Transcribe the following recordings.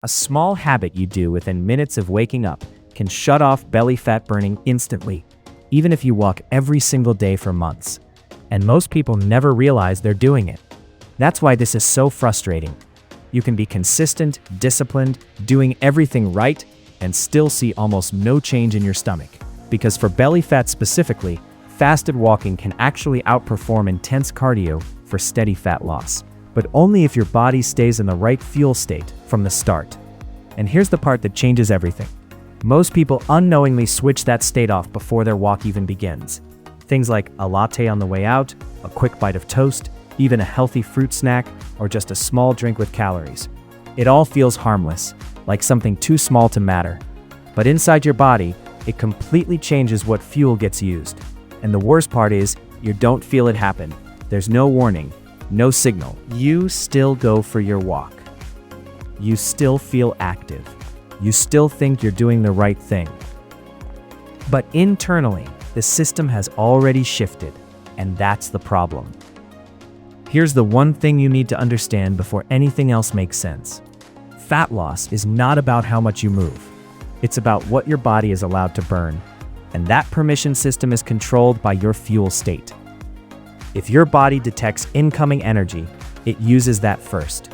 A small habit you do within minutes of waking up can shut off belly fat burning instantly, even if you walk every single day for months. And most people never realize they're doing it. That's why this is so frustrating. You can be consistent, disciplined, doing everything right, and still see almost no change in your stomach. Because for belly fat specifically, fasted walking can actually outperform intense cardio for steady fat loss. But only if your body stays in the right fuel state from the start. And here's the part that changes everything. Most people unknowingly switch that state off before their walk even begins. Things like a latte on the way out, a quick bite of toast, even a healthy fruit snack, or just a small drink with calories. It all feels harmless, like something too small to matter. But inside your body, it completely changes what fuel gets used. And the worst part is, you don't feel it happen. There's no warning, no signal. You still go for your walk. You still feel active. You still think you're doing the right thing. But internally, the system has already shifted, and that's the problem. Here's the one thing you need to understand before anything else makes sense. Fat loss is not about how much you move. It's about what your body is allowed to burn, and that permission system is controlled by your fuel state. If your body detects incoming energy, it uses that first.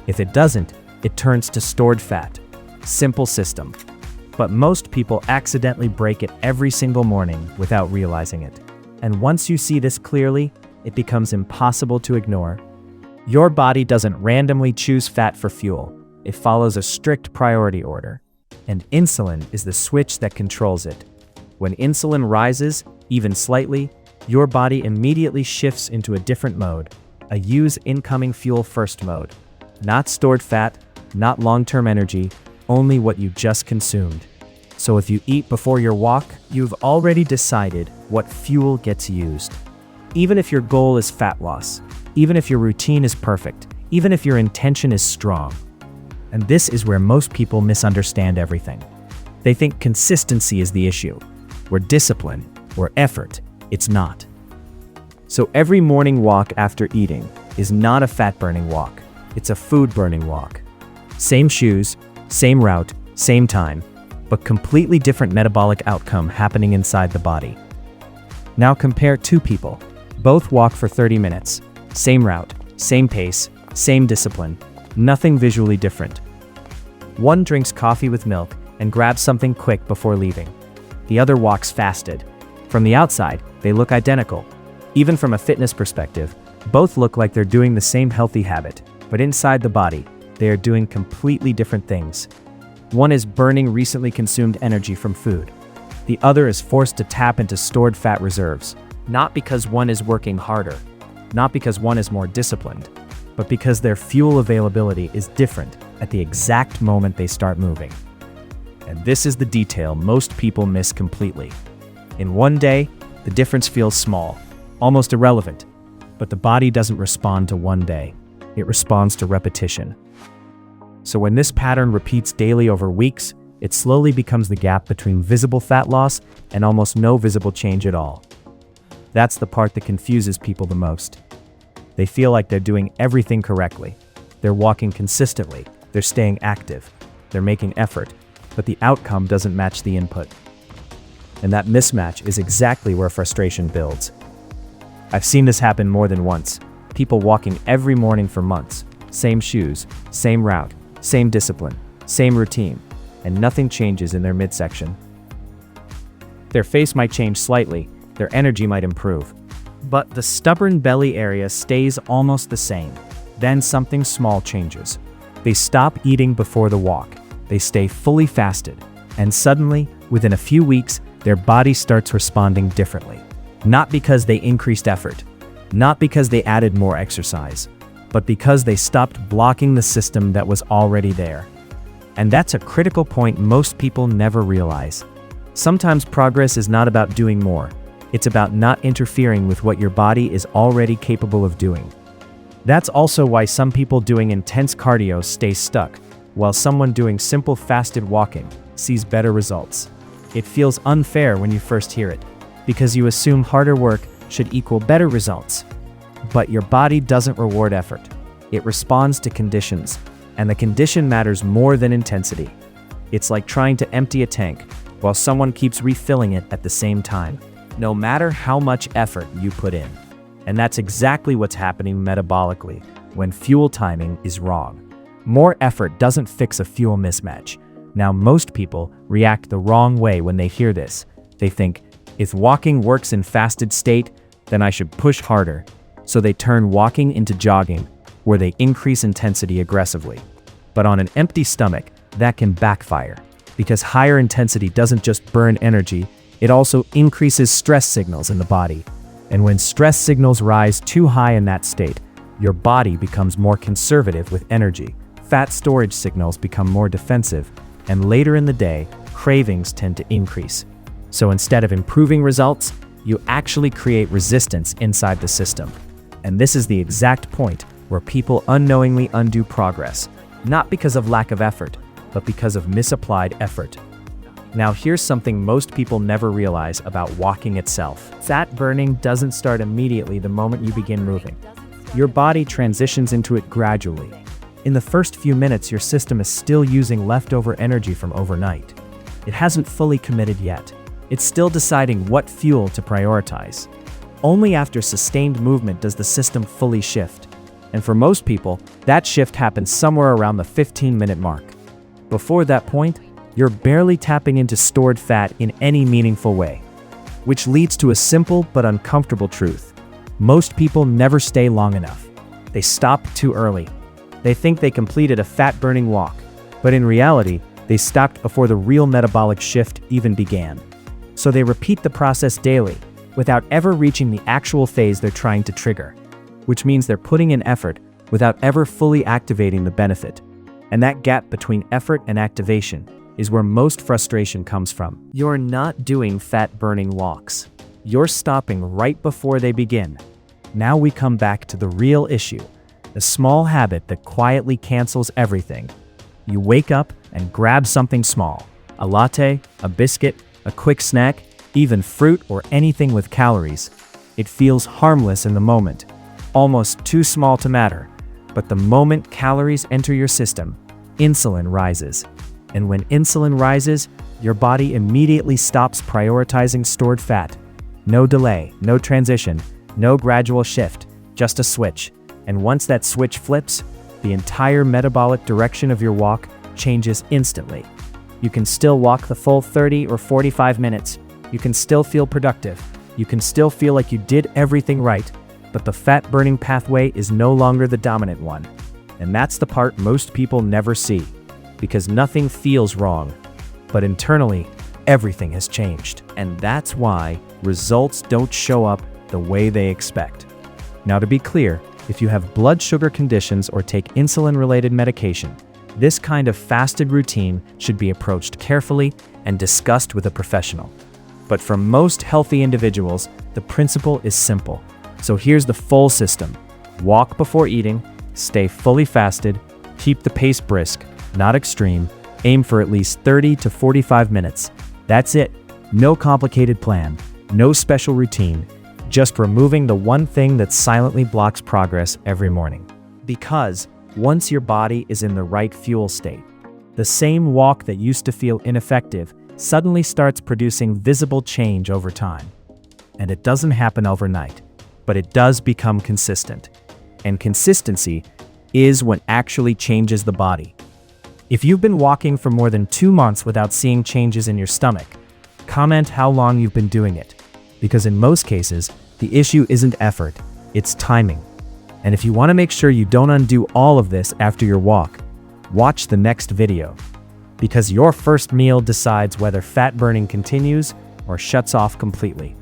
If it doesn't, it turns to stored fat. Simple system. But most people accidentally break it every single morning without realizing it. And once you see this clearly, it becomes impossible to ignore. Your body doesn't randomly choose fat for fuel. It follows a strict priority order. And insulin is the switch that controls it. When insulin rises, even slightly, your body immediately shifts into a different mode, a use incoming fuel first mode. Not stored fat, not long-term energy, only what you just consumed. So if you eat before your walk, you've already decided what fuel gets used. Even if your goal is fat loss, even if your routine is perfect, even if your intention is strong. And this is where most people misunderstand everything. They think consistency is the issue, where discipline, or effort, it's not. So every morning walk after eating is not a fat-burning walk. It's a food-burning walk. Same shoes, same route, same time, but completely different metabolic outcome happening inside the body. Now compare two people. Both walk for 30 minutes. Same route, same pace, same discipline. Nothing visually different. One drinks coffee with milk and grabs something quick before leaving. The other walks fasted. From the outside, they look identical. Even from a fitness perspective, both look like they're doing the same healthy habit, but inside the body, they are doing completely different things. One is burning recently consumed energy from food. The other is forced to tap into stored fat reserves, not because one is working harder, not because one is more disciplined, but because their fuel availability is different at the exact moment they start moving. And this is the detail most people miss completely. In one day, the difference feels small, almost irrelevant, but the body doesn't respond to one day. It responds to repetition. So when this pattern repeats daily over weeks, it slowly becomes the gap between visible fat loss and almost no visible change at all. That's the part that confuses people the most. They feel like they're doing everything correctly. They're walking consistently, they're staying active, they're making effort, but the outcome doesn't match the input. And that mismatch is exactly where frustration builds. I've seen this happen more than once. People walking every morning for months, same shoes, same route, same discipline, same routine, and nothing changes in their midsection. Their face might change slightly, their energy might improve, but the stubborn belly area stays almost the same. Then something small changes. They stop eating before the walk, they stay fully fasted, and suddenly, within a few weeks, their body starts responding differently. Not because they increased effort, not because they added more exercise, but because they stopped blocking the system that was already there. And that's a critical point most people never realize. Sometimes progress is not about doing more. It's about not interfering with what your body is already capable of doing. That's also why some people doing intense cardio stay stuck, while someone doing simple fasted walking sees better results. It feels unfair when you first hear it, because you assume harder work should equal better results. But your body doesn't reward effort. It responds to conditions, And the condition matters more than intensity. It's like trying to empty a tank while someone keeps refilling it at the same time, no matter how much effort you put in. And that's exactly what's happening metabolically when fuel timing is wrong. More effort doesn't fix a fuel mismatch. Now, most people react the wrong way when they hear this. They think, if walking works in fasted state, then I should push harder. So they turn walking into jogging, where they increase intensity aggressively. But on an empty stomach, that can backfire, because higher intensity doesn't just burn energy, it also increases stress signals in the body. And when stress signals rise too high in that state, your body becomes more conservative with energy. Fat storage signals become more defensive, and later in the day, cravings tend to increase. So instead of improving results, you actually create resistance inside the system. And this is the exact point where people unknowingly undo progress, not because of lack of effort, but because of misapplied effort. Now, here's something most people never realize about walking itself. Fat burning doesn't start immediately the moment you begin moving. Your body transitions into it gradually. In the first few minutes, your system is still using leftover energy from overnight. It hasn't fully committed yet. It's still deciding what fuel to prioritize. Only after sustained movement does the system fully shift. And for most people, that shift happens somewhere around the 15-minute mark. Before that point, you're barely tapping into stored fat in any meaningful way. Which leads to a simple but uncomfortable truth. Most people never stay long enough. They stop too early. They think they completed a fat-burning walk, but in reality, they stopped before the real metabolic shift even began. So they repeat the process daily, without ever reaching the actual phase they're trying to trigger, which means they're putting in effort without ever fully activating the benefit. And that gap between effort and activation is where most frustration comes from. You're not doing fat-burning walks. You're stopping right before they begin. Now we come back to the real issue, the small habit that quietly cancels everything. You wake up and grab something small, a latte, a biscuit, a quick snack, even fruit or anything with calories. It feels harmless in the moment, almost too small to matter. But the moment calories enter your system, insulin rises. And when insulin rises, your body immediately stops prioritizing stored fat. No delay, no transition, no gradual shift, just a switch. And once that switch flips, the entire metabolic direction of your walk changes instantly. You can still walk the full 30 or 45 minutes. You can still feel productive. You can still feel like you did everything right, but the fat-burning pathway is no longer the dominant one. And that's the part most people never see, because nothing feels wrong. But internally, everything has changed. And that's why results don't show up the way they expect. Now, to be clear, if you have blood sugar conditions or take insulin-related medication, this kind of fasted routine should be approached carefully and discussed with a professional. But for most healthy individuals, the principle is simple. So here's the full system. Walk before eating, stay fully fasted, keep the pace brisk, not extreme, aim for at least 30 to 45 minutes. That's it. No complicated plan, no special routine, just removing the one thing that silently blocks progress every morning. Because once your body is in the right fuel state, the same walk that used to feel ineffective suddenly starts producing visible change over time. And it doesn't happen overnight, but it does become consistent. And consistency is what actually changes the body. If you've been walking for more than 2 months without seeing changes in your stomach, comment how long you've been doing it. Because in most cases, the issue isn't effort, it's timing. And if you want to make sure you don't undo all of this after your walk, watch the next video. Because your first meal decides whether fat burning continues or shuts off completely.